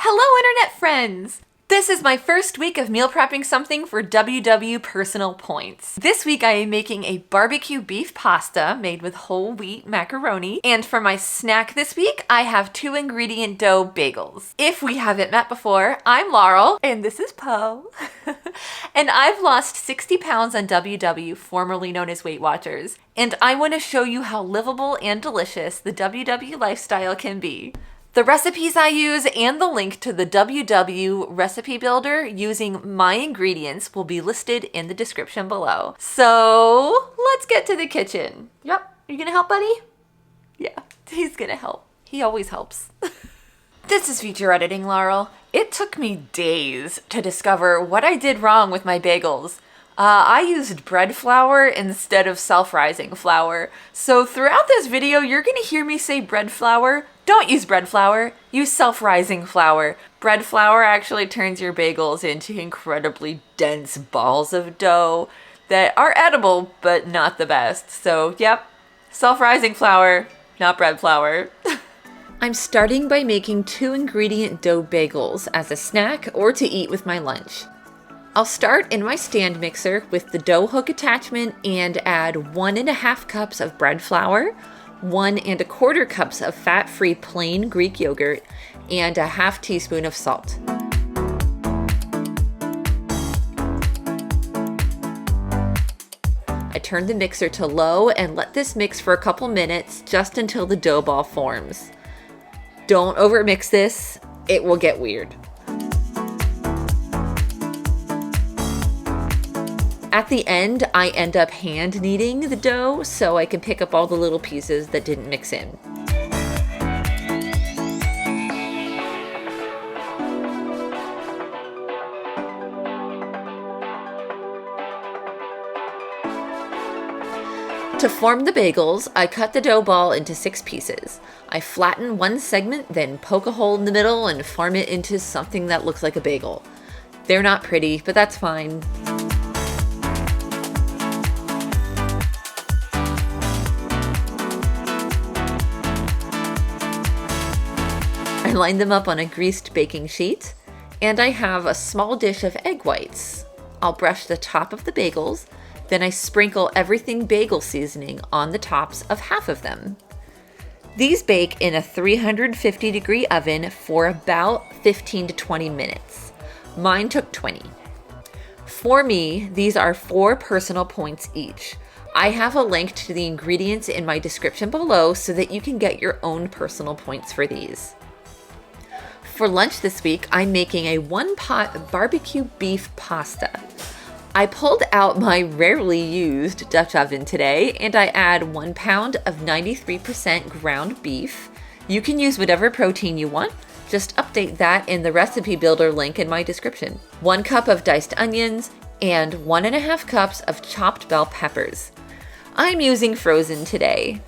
Hello, internet friends! This is my first week of meal prepping something for WW Personal Points. This week I am making a barbecue beef pasta made with whole wheat macaroni. And for my snack this week, I have 2-ingredient dough bagels. If we haven't met before, I'm Laurel, and this is Poe. And I've lost 60 pounds on WW, formerly known as Weight Watchers. And I want to show you how livable and delicious the WW lifestyle can be. The recipes I use and the link to the WW recipe builder using my ingredients will be listed in the description below. So let's get to the kitchen. Yep, you gonna help, buddy? Yeah, he's gonna help. He always helps. This is feature editing, Laurel. It took me days to discover what I did wrong with my bagels. I used bread flour instead of self-rising flour. So throughout this video, you're gonna hear me say bread flour. Don't use bread flour, use self-rising flour. Bread flour actually turns your bagels into incredibly dense balls of dough that are edible, but not the best. So yep, self-rising flour, not bread flour. I'm starting by making 2-ingredient dough bagels as a snack or to eat with my lunch. I'll start in my stand mixer with the dough hook attachment and add 1½ cups of bread flour, 1¼ cups of fat-free plain Greek yogurt, and ½ teaspoon of salt. I turn the mixer to low and let this mix for a couple minutes just until the dough ball forms. Don't overmix this, it will get weird. At the end, I end up hand kneading the dough so I can pick up all the little pieces that didn't mix in. To form the bagels, I cut the dough ball into 6 pieces. I flatten one segment, then poke a hole in the middle and form it into something that looks like a bagel. They're not pretty, but that's fine. I line them up on a greased baking sheet, and I have a small dish of egg whites. I'll brush the top of the bagels, then I sprinkle everything bagel seasoning on the tops of half of them. These bake in a 350-degree oven for about 15 to 20 minutes. Mine took 20. For me, these are 4 personal points each. I have a link to the ingredients in my description below so that you can get your own personal points for these. For lunch this week, I'm making a 1-pot barbecue beef pasta. I pulled out my rarely used Dutch oven today and I add 1 pound of 93% ground beef. You can use whatever protein you want. Just update that in the recipe builder link in my description. 1 cup of diced onions and 1½ cups of chopped bell peppers. I'm using frozen today.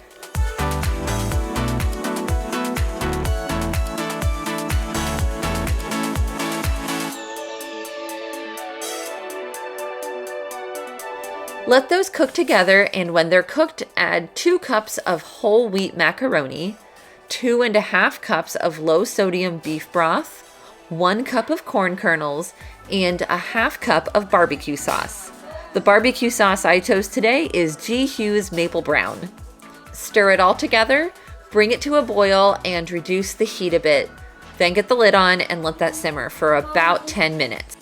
Let those cook together, and when they're cooked, add 2 cups of whole wheat macaroni, 2½ cups of low sodium beef broth, 1 cup of corn kernels, and ½ cup of barbecue sauce. The barbecue sauce I chose today is Hughes Maple Brown. Stir it all together, bring it to a boil, and reduce the heat a bit. Then get the lid on and let that simmer for about 10 minutes.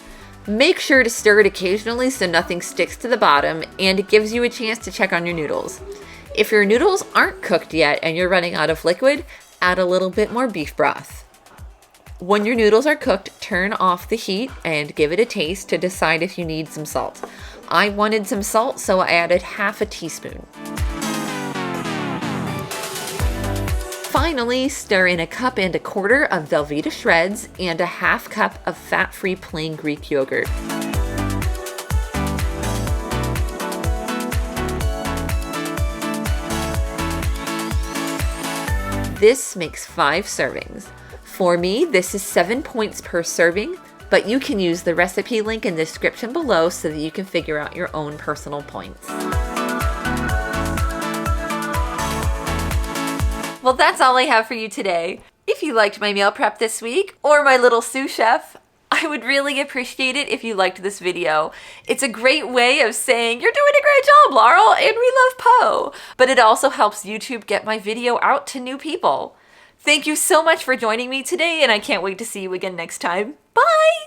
Make sure to stir it occasionally so nothing sticks to the bottom, and it gives you a chance to check on your noodles. If your noodles aren't cooked yet and you're running out of liquid, add a little bit more beef broth. When your noodles are cooked, turn off the heat and give it a taste to decide if you need some salt. I wanted some salt, so I added ½ teaspoon. Finally, stir in 1¼ cup of Velveeta Shreds and ½ cup of fat-free plain Greek yogurt. This makes 5 servings. For me, this is 7 points per serving, but you can use the recipe link in the description below so that you can figure out your own personal points. Well, that's all I have for you today. If you liked my meal prep this week, or my little sous chef, I would really appreciate it if you liked this video. It's a great way of saying, you're doing a great job, Laurel, and we love Poe. But it also helps YouTube get my video out to new people. Thank you so much for joining me today, and I can't wait to see you again next time. Bye!